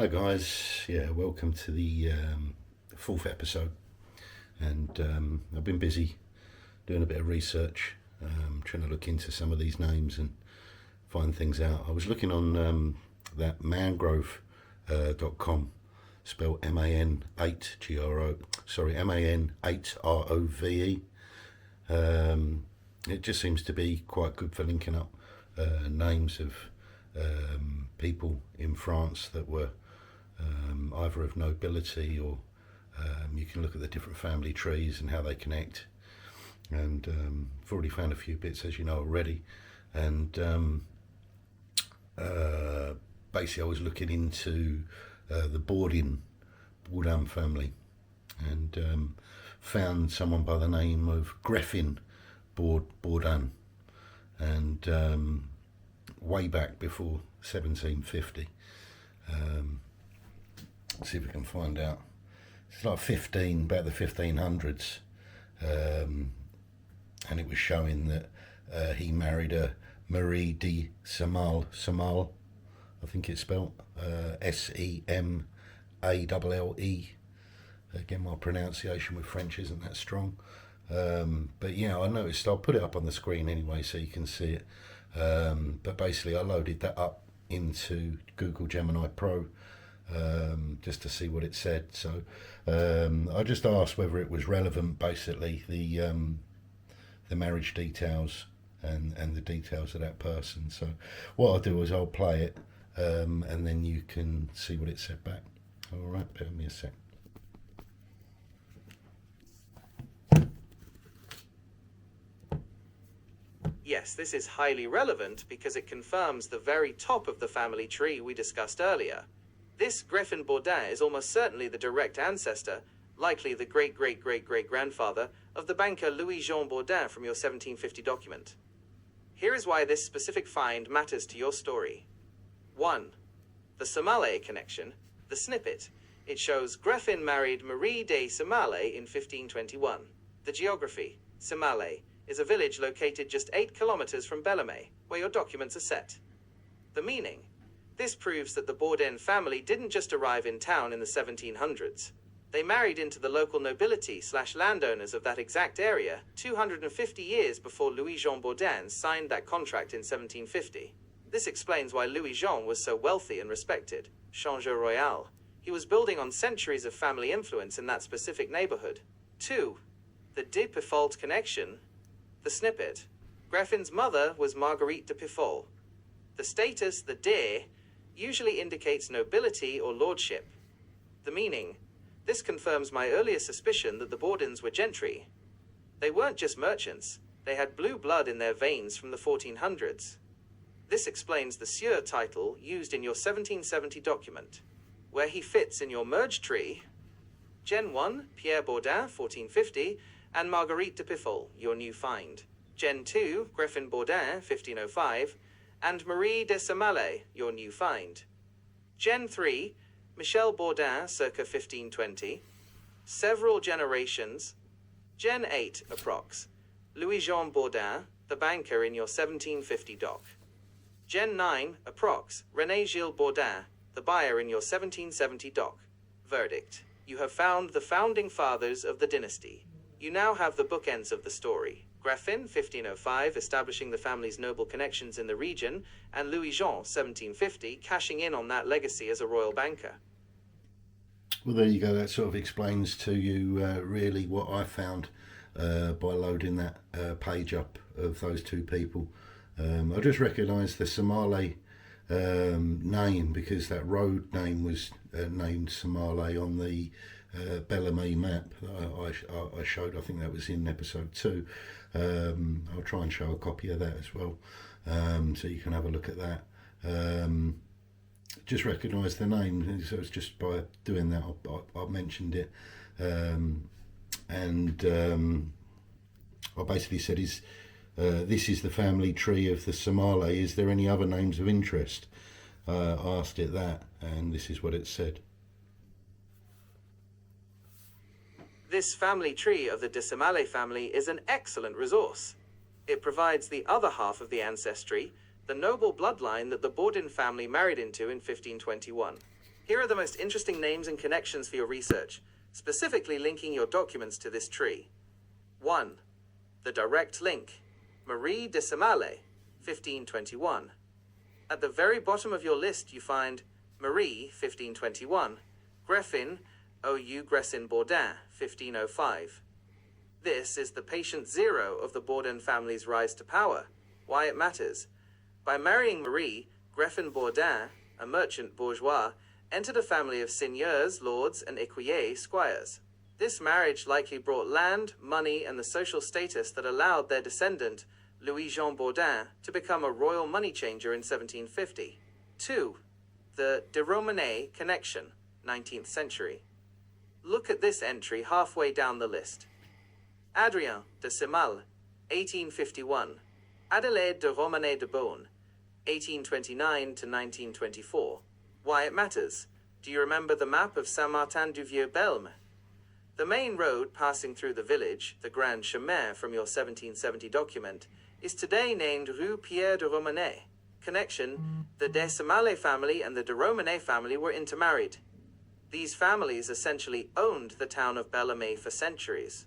Hi guys, welcome to the fourth episode, and I've been busy doing a bit of research, trying to look into some of these names and find things out. I was looking on that mangrove.com, spelled MAN8 GRO, sorry, MAN8 ROVE. It just seems to be quite good for linking up names of people in France that were either of nobility or you can look at the different family trees and how they connect. And I've already found a few bits, as you know already. And basically, I was looking into the Bordin family and found someone by the name of Bordin, and way back before 1750. Let's see if we can find out. It's like about the 1500s, and it was showing that he married a Marie de Semal, I think it's spelled Semalle. Again, my pronunciation with French isn't that strong, but yeah, I noticed. I'll put it up on the screen anyway so you can see it. But basically, I loaded that up into Google Gemini Pro just to see what it said. So I just asked whether it was relevant, basically the marriage details and the details of that person. So what I'll do is I'll play it, and then you can see what it said back. All right, bear with me a sec. Yes, this is highly relevant because it confirms the very top of the family tree we discussed earlier. This Griffin Bordin is almost certainly the direct ancestor, likely the great-great-great-great-grandfather, of the banker Louis-Jean Bordin from your 1750 document. Here is why this specific find matters to your story. 1. The Semalle connection, the snippet. It shows Griffin married Marie de Semalle in 1521. The geography. Semalle is a village located just 8 kilometers from Bellarmé, where your documents are set. The meaning. This proves that the Bordin family didn't just arrive in town in the 1700s. They married into the local nobility/landowners of that exact area 250 years before Louis-Jean Bordin signed that contract in 1750. This explains why Louis-Jean was so wealthy and respected. Changeur royal. He was building on centuries of family influence in that specific neighborhood. 2. The de Piffold connection. The snippet. Graffin's mother was Marguerite de Piffold. The status, the de, usually indicates nobility or lordship. The meaning. This confirms my earlier suspicion that the Bordins were gentry. They weren't just merchants. They had blue blood in their veins from the 1400s. This explains the Sieur title used in your 1770 document. Where he fits in your merge tree. Gen 1, Pierre Bordin, 1450, and Marguerite de Piffold, your new find. Gen 2, Griffin Bordin, 1505, and Marie de Semalle, your new find. Gen 3, Michel Bordin, circa 1520. Several generations. Gen 8, approx. Louis-Jean Bordin, the banker in your 1750 doc. Gen 9, approx. René-Gilles Bordin, the buyer in your 1770 doc. Verdict. You have found the founding fathers of the dynasty. You now have the bookends of the story. Griffin, 1505, establishing the family's noble connections in the region, and Louis-Jean, 1750, cashing in on that legacy as a royal banker. Well, there you go. That sort of explains to you really what I found by loading that page up of those two people. I just recognised the Semalle name because that road name was named Semalle on the Bellarmé map that I showed. I think that was in episode 2. I'll try and show a copy of that as well, so you can have a look at that. Just recognise the name, so it's just by doing that I mentioned it, and I basically said, this is the family tree of the Semalle. Is there any other names of interest? I asked it that, and this is what it said. This family tree of the de Semalle family is an excellent resource. It provides the other half of the ancestry, the noble bloodline that the Bordin family married into in 1521. Here are the most interesting names and connections for your research, specifically linking your documents to this tree. 1. The direct link. Marie de Semallé, 1521. At the very bottom of your list you find Marie, 1521, Greffin, ou Gressin Bordin, 1505. This is the patient zero of the Bordin family's rise to power. Why it matters. By marrying Marie, Greffin Bordin, a merchant bourgeois, entered a family of seigneurs, lords, and écuyers, squires. This marriage likely brought land, money, and the social status that allowed their descendant, Louis-Jean Bordin, to become a royal money changer in 1750. 2. The de Romanet connection, 19th century. Look at this entry halfway down the list. Adrien de Semallé, 1851. Adelaide de Romanet de Beaune, 1829 to 1924. Why it matters. Do you remember the map of Saint-Martin-du-Vieux-Belme? The main road passing through the village, the Grand Chemin from your 1770 document, is today named Rue Pierre de Romanet. Connection, the de Semallé family and the de Romanet family were intermarried. These families essentially owned the town of Bellarmé for centuries.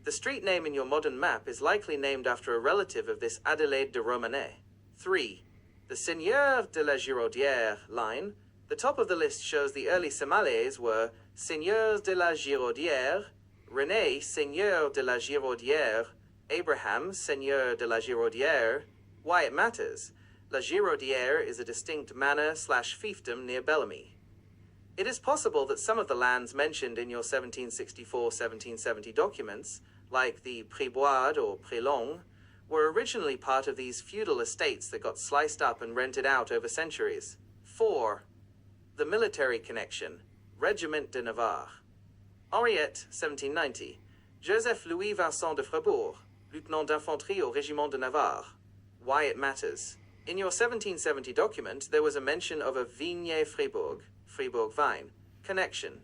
The street name in your modern map is likely named after a relative of this Adelaide de Romanet. 3. The Seigneur de la Giraudière line. The top of the list shows the early Semallés were Seigneurs de la Giraudière, René, Seigneur de la Giraudière, Abraham, Seigneur de la Giraudière. Why it matters. La Giraudière is a distinct manor/fiefdom near Bellarmé. It is possible that some of the lands mentioned in your 1764-1770 documents, like the Prébois or Prélong, were originally part of these feudal estates that got sliced up and rented out over centuries. 4. The military connection, Regiment de Navarre. Henriette, 1790. Joseph Louis Vincent de Frébourg, lieutenant d'infanterie au Régiment de Navarre. Why it matters. In your 1770 document, there was a mention of a Vigne Freiburg, Fribourg Vine, connection.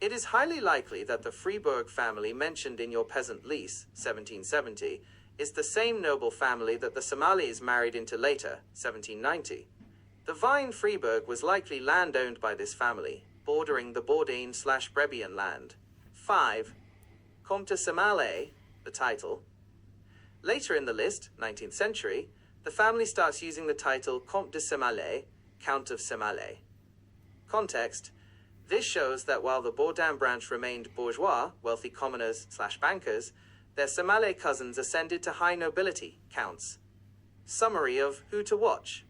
It is highly likely that the Fribourg family mentioned in your peasant lease, 1770, is the same noble family that the Semallés married into later, 1790. The Vine Fribourg was likely land owned by this family, bordering the Bordin/Brebian land. 5. Comte de Semallé, the title. Later in the list, 19th century, the family starts using the title Comte de Semallé, Count of Semallé. Context. This shows that while the Bordin branch remained bourgeois, wealthy commoners/bankers, their Semallé cousins ascended to high nobility, counts. Summary of who to watch.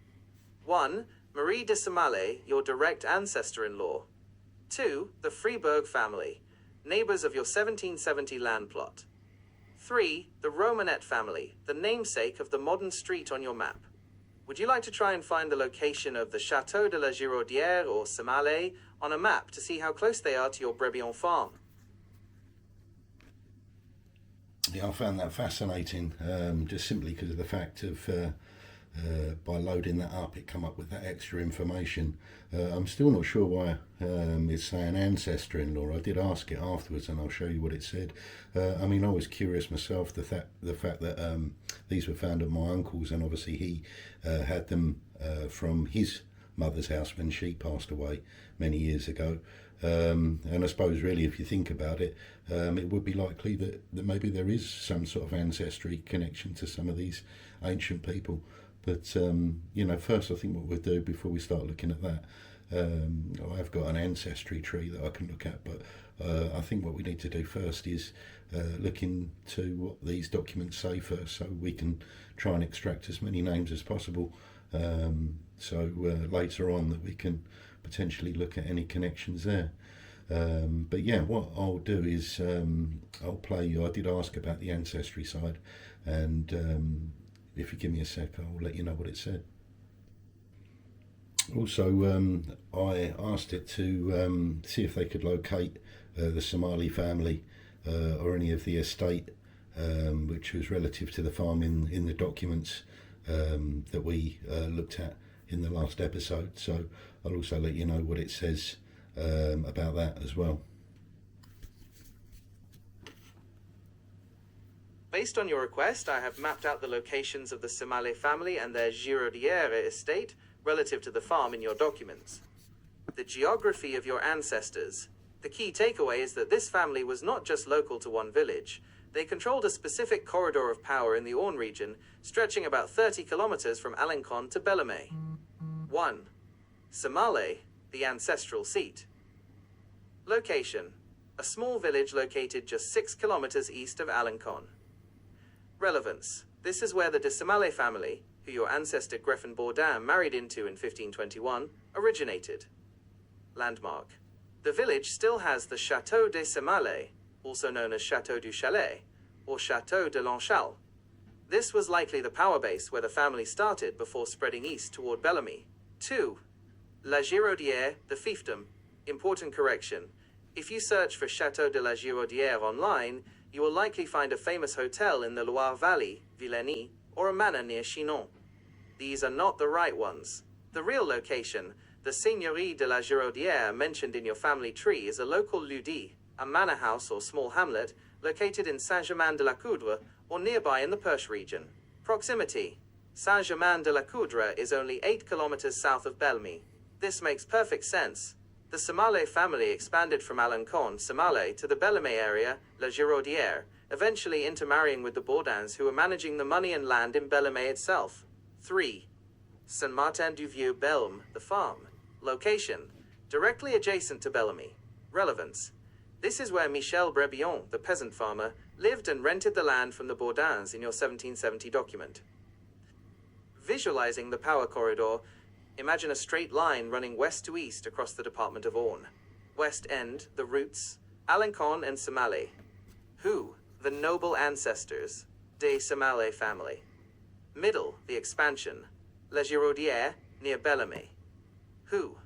1. Marie de Semallé, your direct ancestor-in-law. 2. The Fribourg family, neighbors of your 1770 land plot. 3. The Romanet family, the namesake of the modern street on your map. Would you like to try and find the location of the Château de la Giraudière or Semallé on a map to see how close they are to your Brebion farm? Yeah, I found that fascinating, just simply because of the fact of by loading that up, it come up with that extra information. I'm still not sure why it's saying ancestor-in-law. I did ask it afterwards, and I'll show you what it said. I mean, I was curious myself, the fact that these were found at my uncle's, and obviously he had them from his mother's house when she passed away many years ago. And I suppose really, if you think about it, it would be likely that maybe there is some sort of ancestry connection to some of these ancient people. But, you know, first I think what we'll do before we start looking at that, I've got an ancestry tree that I can look at, but I think what we need to do first is look into what these documents say first, so we can try and extract as many names as possible, so later on that we can potentially look at any connections there. But yeah, what I'll do is I'll play you. I did ask about the ancestry side, and if you give me a sec, I'll let you know what it said. Also, I asked it to see if they could locate the Semallé family or any of the estate, which was relative to the farm in the documents that we looked at in the last episode. So I'll also let you know what it says about that as well. Based on your request, I have mapped out the locations of the Semallé family and their Giraudière estate relative to the farm in your documents. The geography of your ancestors. The key takeaway is that this family was not just local to one village. They controlled a specific corridor of power in the Orne region, stretching about 30 kilometers from Alencon to Bellarmé. 1. Samale, the ancestral seat. Location. A small village located just 6 kilometers east of Alencon. Relevance. This is where the de Samale family, who your ancestor Greffin Bordin married into in 1521, originated. Landmark. The village still has the Château de Samale, also known as Château du Chalet, or Château de l'Anchal. This was likely the power base where the family started before spreading east toward Bellarmé. 2. La Giraudière, the fiefdom. Important correction. If you search for Château de la Giraudière online, you will likely find a famous hotel in the Loire Valley, Villeneuve, or a manor near Chinon. These are not the right ones. The real location, the Seigneurie de la Giraudière mentioned in your family tree, is a local ludi, a manor house or small hamlet, located in Saint-Germain-de-la-Coudre or nearby in the Perche region. Proximity. Saint-Germain-de-la-Coudre is only 8 kilometers south of Bellarmé. This makes perfect sense. The Samale family expanded from Alencon, Samale, to the Bellarmé area, La Giraudière, eventually intermarrying with the Bordins, who were managing the money and land in Bellarmé itself. 3. Saint-Martin-du-Vieux-Belme, the farm. Location. Directly adjacent to Bellarmé. Relevance. This is where Michel Brebillon, the peasant farmer, lived and rented the land from the Bordins in your 1770 document. Visualizing the power corridor, imagine a straight line running west to east across the department of Orne. West end, the roots, Alencon and Samale. Who? The noble ancestors, de Samale family. Middle, the expansion, La Giraudière, near Bellarmé. Who?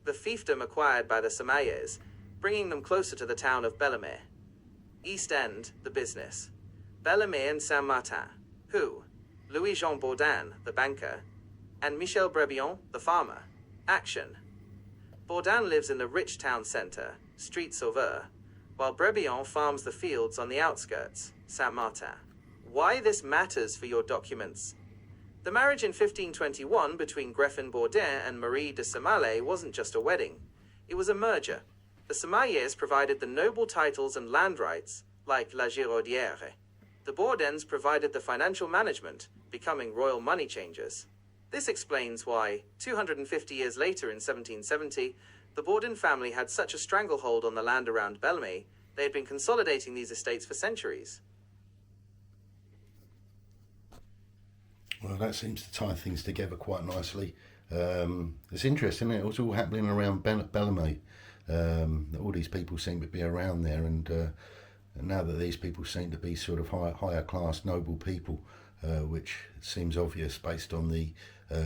The fiefdom acquired by the Samailles, bringing them closer to the town of Bellarmé. East end, the business, Bellarmé and Saint-Martin. Who? Louis-Jean Bordin, the banker, and Michel Brebillon, the farmer. Action. Bordin lives in the rich town center, Street Sauveur, while Brebillon farms the fields on the outskirts, Saint-Martin. Why this matters for your documents. The marriage in 1521 between Greffin Bordin and Marie de Samale wasn't just a wedding. It was a merger. The Samailles provided the noble titles and land rights, like La Giraudière. The Bordins provided the financial management, becoming royal money changers. This explains why, 250 years later in 1770, the Bordin family had such a stranglehold on the land around Bellarmé. They had been consolidating these estates for centuries. Well, that seems to tie things together quite nicely. It's interesting, isn't it? It was all happening around Bellarmé. All these people seem to be around there, and now that these people seem to be sort of higher class, noble people, which seems obvious based on the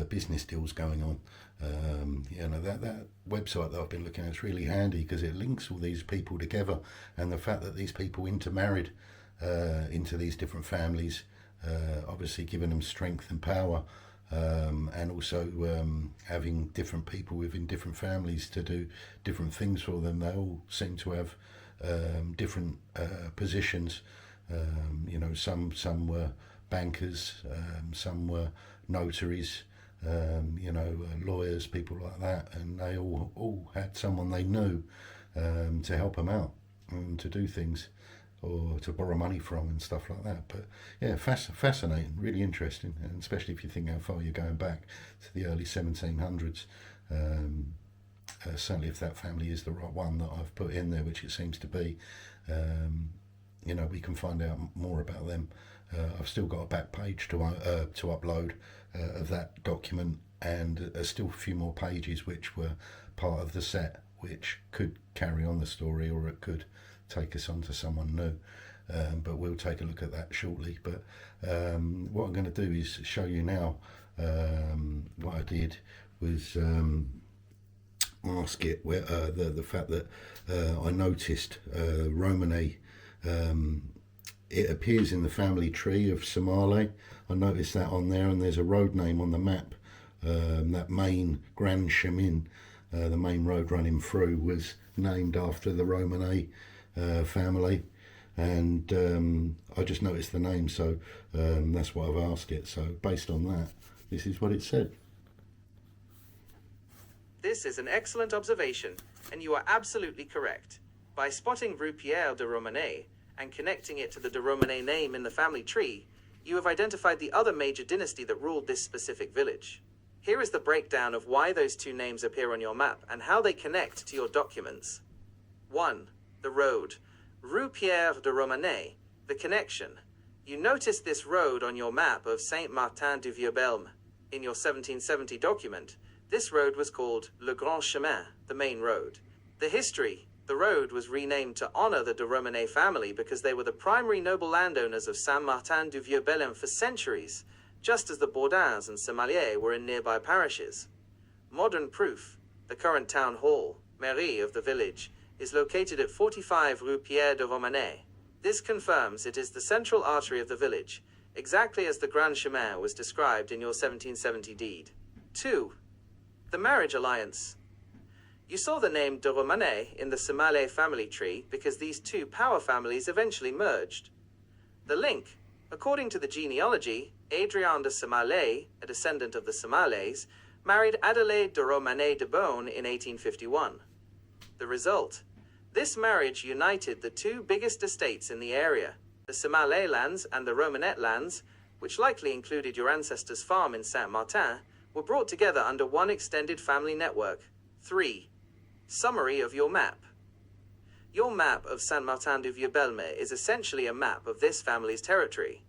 business deals going on. That website that I've been looking at is really handy because it links all these people together, and the fact that these people intermarried into these different families, obviously giving them strength and power, and also having different people within different families to do different things for them. They all seem to have different positions. Some were bankers, some were notaries, lawyers, people like that, and they all had someone they knew to help them out and to do things or to borrow money from and stuff like that. But yeah, fascinating, really interesting, and especially if you think how far you're going back to the early 1700s. Certainly if that family is the right one that I've put in there, which it seems to be, we can find out more about them. I've still got a back page to upload of that document, and there's still a few more pages which were part of the set, which could carry on the story, or it could take us on to someone new. But we'll take a look at that shortly. But what I'm going to do is show you now. What I did was ask it where the fact that I noticed Romany. It appears in the family tree of Samale. I noticed that on there, and there's a road name on the map. That main Grand Chemin, the main road running through, was named after the Romany family, and I just noticed the name, so that's why I've asked it. So based on that, this is what it said. This is an excellent observation, and you are absolutely correct. By spotting Rue Pierre de Romanet and connecting it to the de Romanet name in the family tree, you have identified the other major dynasty that ruled this specific village. Here is the breakdown of why those two names appear on your map and how they connect to your documents. 1. The road. Rue Pierre de Romanet. The connection. You notice this road on your map of Saint-Martin-du-Vieux-Belme. In your 1770 document, this road was called Le Grand Chemin, the main road. The history. The road was renamed to honor the de Romanet family because they were the primary noble landowners of Saint-Martin-du-Vieux-Belme for centuries, just as the Bordins and Semalier were in nearby parishes. Modern proof. The current town hall, mairie of the village, is located at 45 Rue Pierre de Romanet. This confirms it is the central artery of the village, exactly as the Grand Chemin was described in your 1770 deed. 2. The marriage alliance. You saw the name de Romanet in the Semalier family tree because these two power families eventually merged. The link. According to the genealogy, Adrien de Semalier, a descendant of the Semaliers, married Adelaide de Romanet de Beaune in 1851. The result. This marriage united the two biggest estates in the area, the Semalier lands and the Romanet lands, which likely included your ancestors' farm in Saint-Martin, were brought together under one extended family network. 3. Summary of your map. Your map of Saint-Martin-du-Vieux-Belme is essentially a map of this family's territory.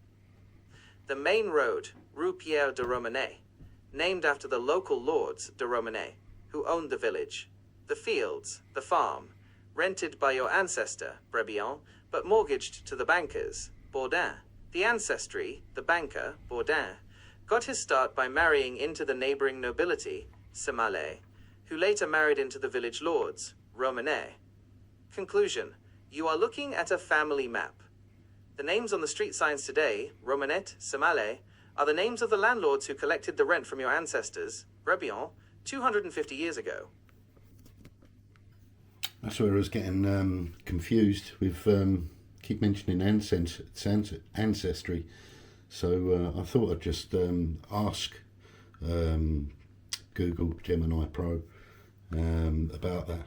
The main road, Rue Pierre de Romanet, named after the local lords de Romanet, who owned the village. The fields, the farm, rented by your ancestor, Brebillon, but mortgaged to the bankers, Bordin. The ancestry, the banker, Bordin, got his start by marrying into the neighboring nobility, Semalier, who later married into the village lords, Romanet. Conclusion. You are looking at a family map. The names on the street signs today, Romanet, Semalier, are the names of the landlords who collected the rent from your ancestors, Brebillon, 250 years ago. That's where I was getting confused with keep mentioning ancestry. So I thought I'd just ask Google Gemini Pro about that.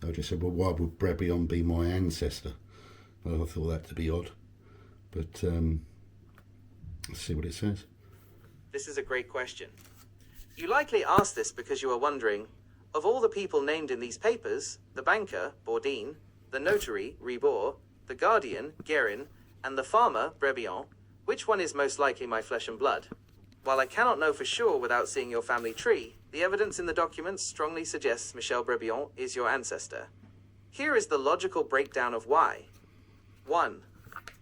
I just said, well, why would Brebillon be my ancestor? Well, I thought that to be odd, but let's see what it says. This is a great question. You likely asked this because you are wondering, of all the people named in these papers, the banker, Bordin, the notary, Ribord, the guardian, Guérin, and the farmer, Brebillon, which one is most likely my flesh and blood? While I cannot know for sure without seeing your family tree, the evidence in the documents strongly suggests Michel Brebillon is your ancestor. Here is the logical breakdown of why. 1.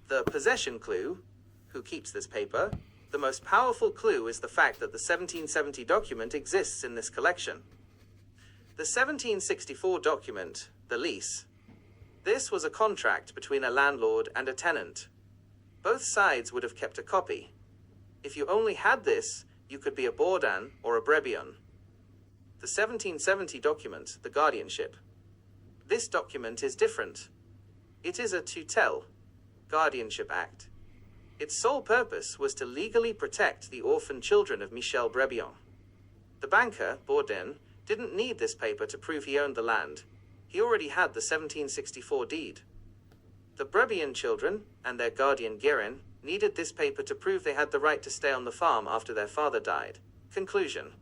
The possession clue. Who keeps this paper? The most powerful clue is the fact that the 1770 document exists in this collection. The 1764 document, the lease. This was a contract between a landlord and a tenant. Both sides would have kept a copy. If you only had this, you could be a Bordin or a Brebillon. The 1770 document, the guardianship. This document is different. It is a tutelle, guardianship act. Its sole purpose was to legally protect the orphan children of Michel Brebillon. The banker, Bordin, didn't need this paper to prove he owned the land. He already had the 1764 deed. The Brebillon children, and their guardian Guérin, needed this paper to prove they had the right to stay on the farm after their father died. Conclusion.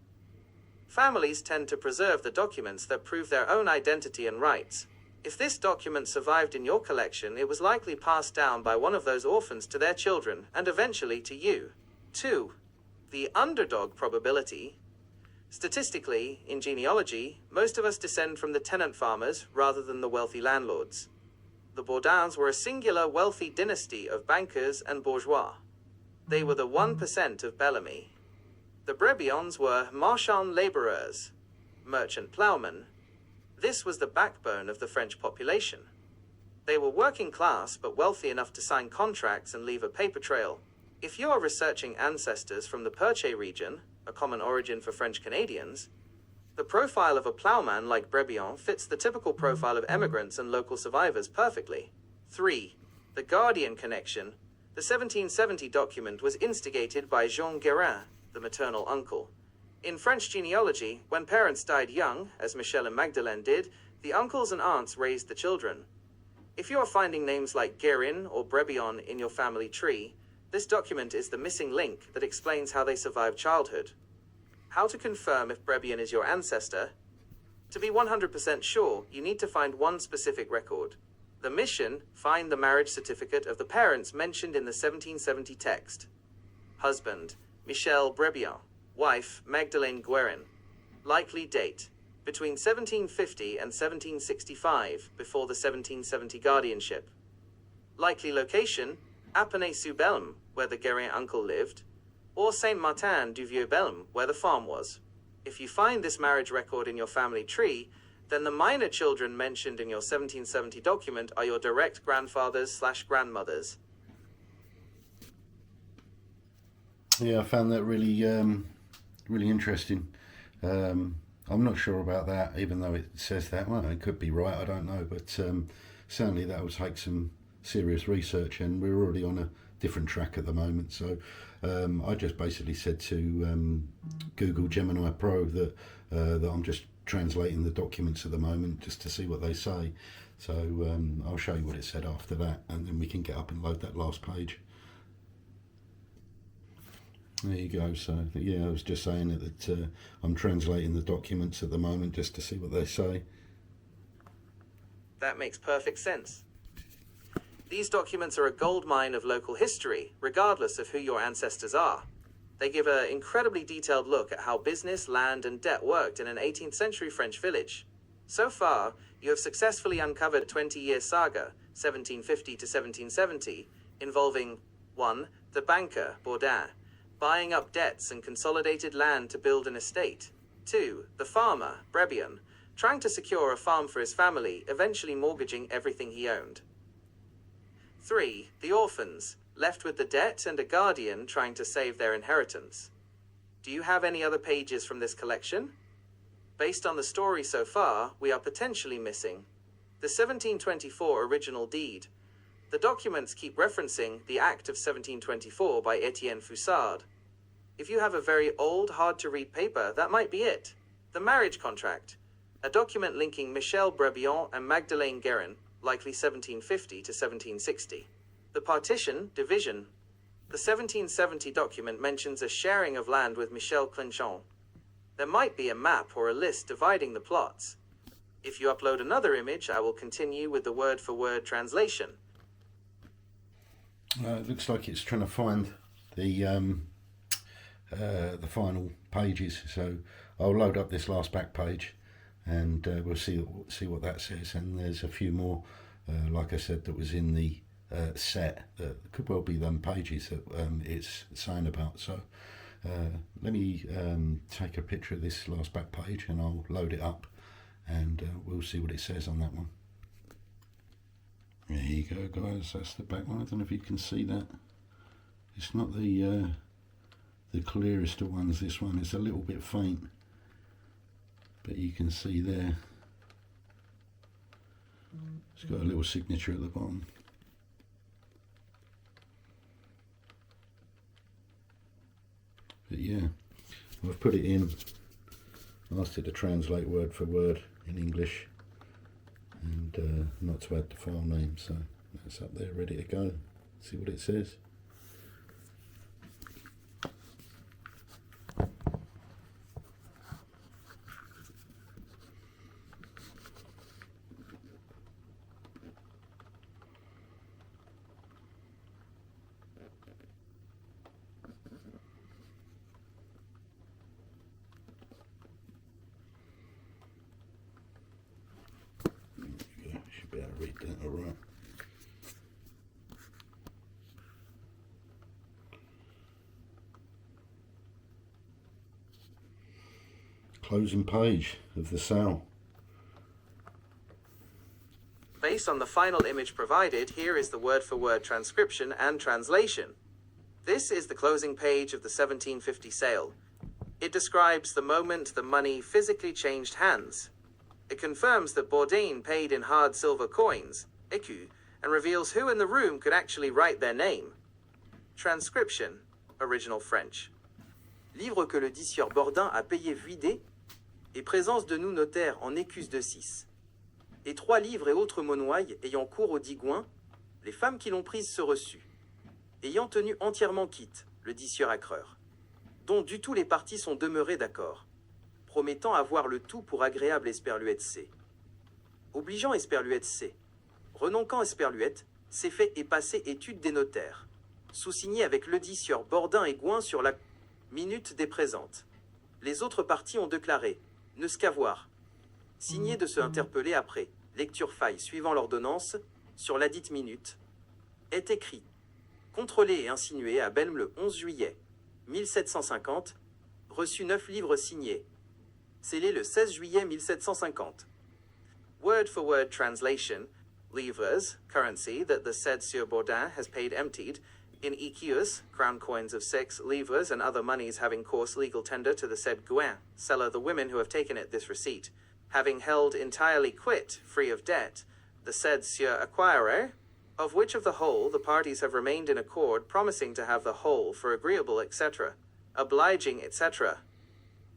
Families tend to preserve the documents that prove their own identity and rights. If this document survived in your collection, it was likely passed down by one of those orphans to their children, and eventually to you. 2. The underdog probability. Statistically, in genealogy, most of us descend from the tenant farmers rather than the wealthy landlords. The Bordins were a singular wealthy dynasty of bankers and bourgeois. They were the 1% of Bellamy. The Brebillons were marchand laborers, merchant ploughmen. This was the backbone of the French population. They were working class but wealthy enough to sign contracts and leave a paper trail. If you are researching ancestors from the Perche region, a common origin for French Canadians, the profile of a ploughman like Brebillon fits the typical profile of emigrants and local survivors perfectly. 3. The Guardian connection. The 1770 document was instigated by Jean Guérin, the maternal uncle. In French genealogy, when parents died young, as Michel and Magdalene did, the uncles and aunts raised the children. If you are finding names like Guérin or Brebillon in your family tree, this document is the missing link that explains how they survived childhood. How to confirm if Brebillon is your ancestor? To be 100% sure, you need to find one specific record. The mission: find the marriage certificate of the parents mentioned in the 1770 text. Husband: Michel Brebillon. Wife: Magdalene Guérin. Likely date: between 1750 and 1765, before the 1770 guardianship. Likely location: Épernay-sous-Belm, where the Guérin uncle lived, or Saint-Martin-du-Vieux-Belm, where the farm was. If you find this marriage record in your family tree, then the minor children mentioned in your 1770 document are your direct grandfathers/grandmothers. Yeah, I found that really interesting. I'm not sure about that, even though it says that. Well, it could be right, I don't know, but certainly that will take some serious research, and we're already on a different track at the moment. So I just basically said to Google Gemini Pro that I'm just translating the documents at the moment just to see what they say. So I'll show you what it said after that, and then we can get up and load that last page. There you go. So yeah, I was just saying that I'm translating the documents at the moment just to see what they say. That makes perfect sense. These documents are a goldmine of local history, regardless of who your ancestors are. They give an incredibly detailed look at how business, land, and debt worked in an 18th century French village. So far, you have successfully uncovered a 20-year saga, 1750 to 1770, involving 1. The banker, Bordin, buying up debts and consolidated land to build an estate. 2. The farmer, Brebillon, trying to secure a farm for his family, eventually mortgaging everything he owned. 3. The orphans, left with the debt and a guardian trying to save their inheritance. Do you have any other pages from this collection? Based on the story so far, we are potentially missing the 1724 original deed. The documents keep referencing the Act of 1724 by Etienne Foussard. If you have a very old, hard-to-read paper, that might be it. The marriage contract, a document linking Michel Brebillon and Magdalene Guérin, likely 1750 to 1760. The partition, division. The 1770 document mentions a sharing of land with Michel Clinchon. There might be a map or a list dividing the plots. If you upload another image, I will continue with the word-for-word translation. It looks like it's trying to find the final pages, so I'll load up this last back page, and we'll see what that says. And there's a few more, like I said, that was in the set that could well be them pages that it's saying about. So let me take a picture of this last back page, and I'll load it up, and we'll see what it says on that one. There you go, guys, that's the back one. I don't know if you can see that. It's not the clearest of ones, this one. It's a little bit faint, but you can see there. It's got a little signature at the bottom. But yeah, I've put it in. I asked it to translate word for word in English, and not to add the file name, so that's up there ready to go. See what it says. Be able to read that all right. Closing page of the sale. Based on the final image provided, here is the word-for-word transcription and translation. This is the closing page of the 1750 sale. It describes the moment the money physically changed hands. It confirms that Bordin paid in hard silver coins, écus, and reveals who in the room could actually write their name. Transcription, original French. livre que le dissieur Bordin a payé vidé, et présence de nous notaires en écus de 6. Et 3 livres et autres monouailles ayant cours au digouin, les femmes qui l'ont prise se reçuent. Ayant tenu entièrement quitte, le dissieur accreur, dont du tout les parties sont demeurées d'accord, promettant avoir le tout pour agréable Esperluette C. Obligeant Esperluette C. Renonquant Esperluette, s'est fait et passé étude des notaires, sous-signé avec le dissieur Bordin et Gouin sur la minute des présentes. Les autres parties ont déclaré, ne qu'avoir, signé de se interpeller après, lecture faille suivant l'ordonnance, sur la dite minute, est écrit, contrôlé et insinué à Belm le 11 juillet 1750, reçu 9 livres signés, scellé le 16 juillet 1750. Word for word translation, livres, currency that the said Sieur Bordin has paid emptied, in écus, crown coins of 6 livres and other monies having course legal tender to the said Gouin, seller the women who have taken it this receipt, having held entirely quit, free of debt, the said Sieur Acquirer, of which of the whole the parties have remained in accord, promising to have the whole for agreeable, etc., obliging, etc.,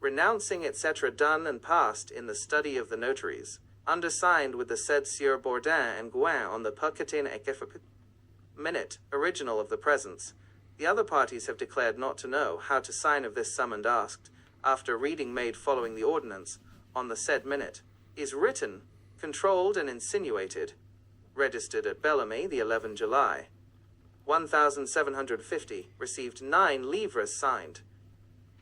renouncing, etc., done and passed in the study of the notaries, undersigned with the said Sieur Bordin and Gouin on the Pucatin minute, original of the presents. The other parties have declared not to know how to sign of this sum and asked, after reading made following the ordinance, on the said minute, is written, controlled and insinuated, registered at Bellamy the 11 July, 1750, received 9 livres signed.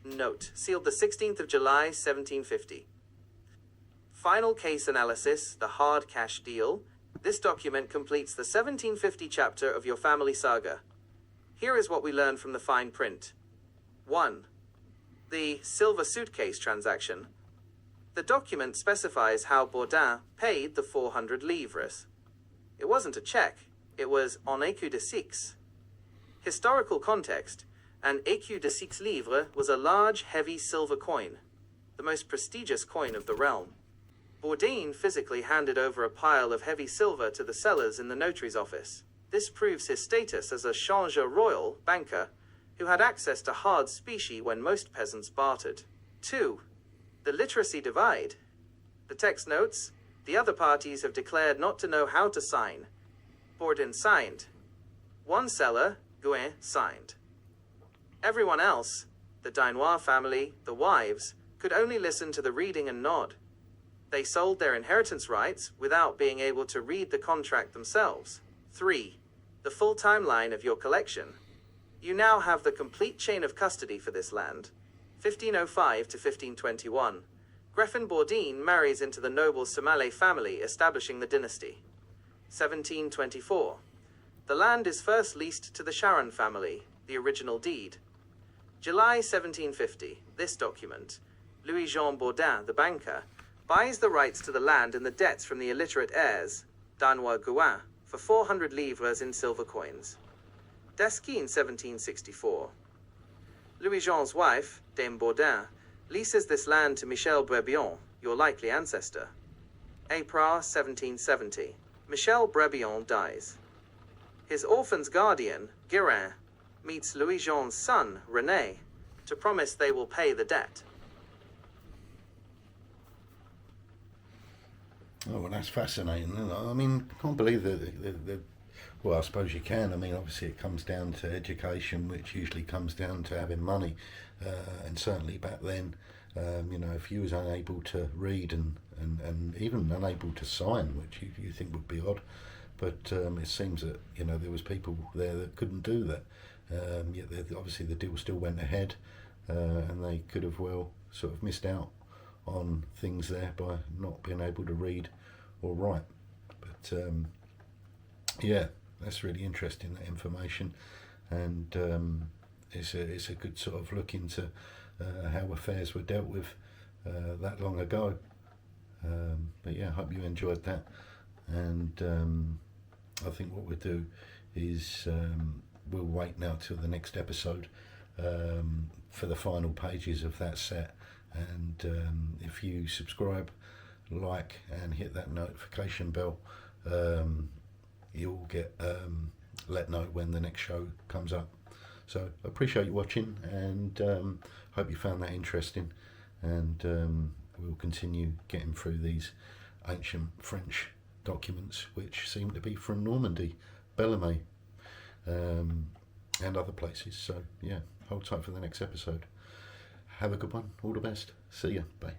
Note, sealed the 16th of July 1750. Final case analysis, the hard cash deal. This document completes the 1750 chapter of your family saga. Here is what we learn from the fine print. 1. The silver suitcase transaction. The document specifies how Bordin paid the 400 livres. It wasn't a check, it was en écu de 6. Historical context, an écu de 6 livres was a large, heavy silver coin, the most prestigious coin of the realm. Bordin physically handed over a pile of heavy silver to the sellers in the notary's office. This proves his status as a changeur royal banker who had access to hard specie when most peasants bartered. 2. The literacy divide. The text notes, the other parties have declared not to know how to sign. Bordin signed. One seller, Gouin, signed. Everyone else, the Dinois family, the wives, could only listen to the reading and nod. They sold their inheritance rights without being able to read the contract themselves. 3. The full timeline of your collection. You now have the complete chain of custody for this land. 1505 to 1521. Greffin Bordin marries into the noble Somale family, establishing the dynasty. 1724. The land is first leased to the Sharon family, the original deed. July 1750. This document. Louis-Jean Bordin, the banker, buys the rights to the land and the debts from the illiterate heirs, Danois Gouin, for 400 livres in silver coins. Desquin 1764. Louis-Jean's wife, Dame Bordin, leases this land to Michel Brebillon, your likely ancestor. April 1770. Michel Brebillon dies. His orphan's guardian, Guérin, meets Louis-Jean's son, René, to promise they will pay the debt. Oh, well, that's fascinating. Isn't it? I mean, I can't believe that. Well, I suppose you can. I mean, obviously, it comes down to education, which usually comes down to having money. And certainly back then, if you was unable to read and even unable to sign, which you think would be odd, but it seems that there was people there that couldn't do that. Yet obviously the deal still went ahead, and they could have well sort of missed out on things there by not being able to read or write. But yeah, that's really interesting, that information, and it's a good sort of look into how affairs were dealt with that long ago. But yeah, I hope you enjoyed that, and I think what we'll do is we'll wait now till the next episode for the final pages of that set. And if you subscribe, like, and hit that notification bell, you'll get let know when the next show comes up. So I appreciate you watching, and hope you found that interesting, and we'll continue getting through these ancient French documents, which seem to be from Normandy, Bellarmé, and other places. So yeah, hold tight for the next episode. Have a good one. All the best. See ya. Bye.